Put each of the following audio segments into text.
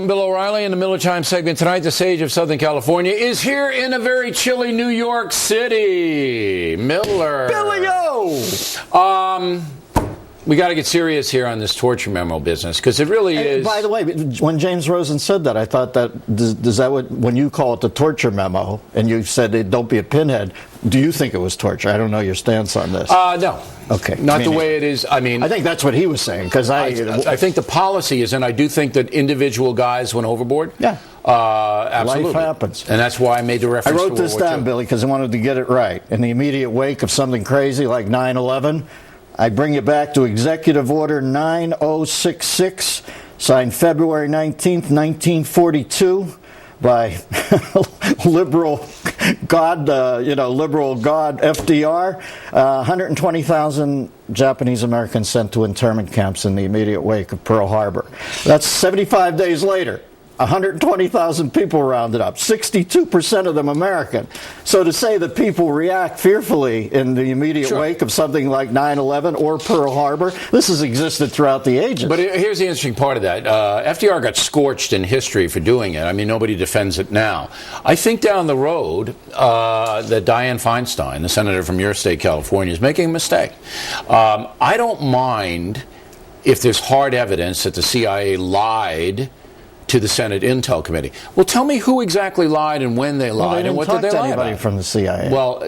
I'm Bill O'Reilly. In the Miller Time segment tonight, the sage of Southern California is here in a very chilly New York City. Miller. Billy-o! We got to get serious here on this torture memo business, because it really is. By the way, when James Rosen said that, I thought that, does that when you call it the torture memo, and you said don't be a pinhead, do you think it was torture? I don't know your stance on this. No. Okay. Not the way it is. I mean, I think that's what he was saying, because I think the policy is, and I do think that individual guys went overboard. Yeah. Absolutely. Life happens. And that's why I made the reference to I wrote this down, Billy, because I wanted to get it right. In the immediate wake of something crazy like 9/11, I bring you back to Executive Order 9066, signed February 19th, 1942, by liberal God FDR. 120,000 Japanese Americans sent to internment camps in the immediate wake of Pearl Harbor. That's 75 days later. 120,000 people rounded up, 62% of them American. So to say that people react fearfully in the immediate wake of something like 9/11 or Pearl Harbor, this has existed throughout the ages. But here's the interesting part of that. FDR got scorched in history for doing it. I mean, nobody defends it now. I think down the road that Dianne Feinstein, the senator from your state, California, is making a mistake. I don't mind if there's hard evidence that the CIA lied to the Senate Intel Committee. Well, tell me who exactly lied and when they lied and what did they lie about. Anybody from the CIA. Well,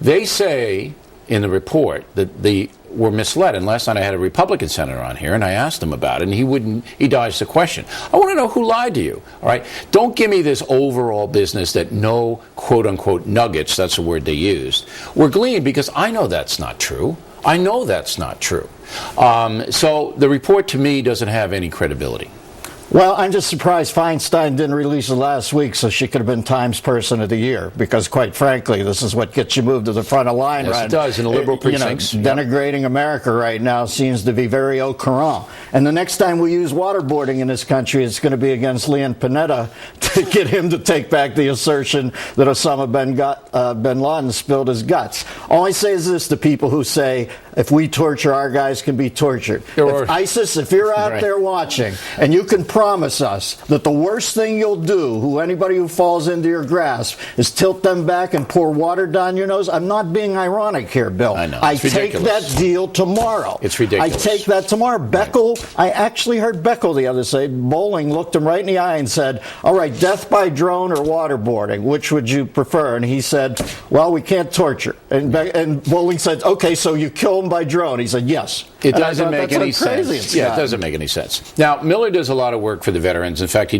they say in the report that they were misled. And last night I had a Republican senator on here, and I asked him about it, and he dodged the question. I want to know who lied to you. All right, don't give me this overall business that no quote unquote nuggets, that's the word they used, were gleaned, because I know that's not true. I know that's not true. So the report to me doesn't have any credibility. Well, I'm just surprised Feinstein didn't release it last week, so she could have been Times Person of the Year, because quite frankly, this is what gets you moved to the front of line. Yes, right? It does, in the liberal precincts. Denigrating America right now seems to be very au courant. And the next time we use waterboarding in this country, it's going to be against Leon Panetta to get him to take back the assertion that Osama bin Laden spilled his guts. All I say is this to people who say, if we torture, our guys can be tortured. If ISIS, if you're out there watching, and you can promise us that the worst thing you'll do, anybody who falls into your grasp, is tilt them back and pour water down your nose. I'm not being ironic here, Bill. I know. I take that deal tomorrow. It's ridiculous. I take that tomorrow. Beckel, I actually heard Beckel the other day. Bowling looked him right in the eye and said, all right, death by drone or waterboarding, which would you prefer? And he said, well, we can't torture. And Bowling said, okay, so you kill him by drone. He said, yes. It doesn't make any sense. Yeah, it doesn't make any sense. Now, Miller does a lot of work for the veterans. In fact, he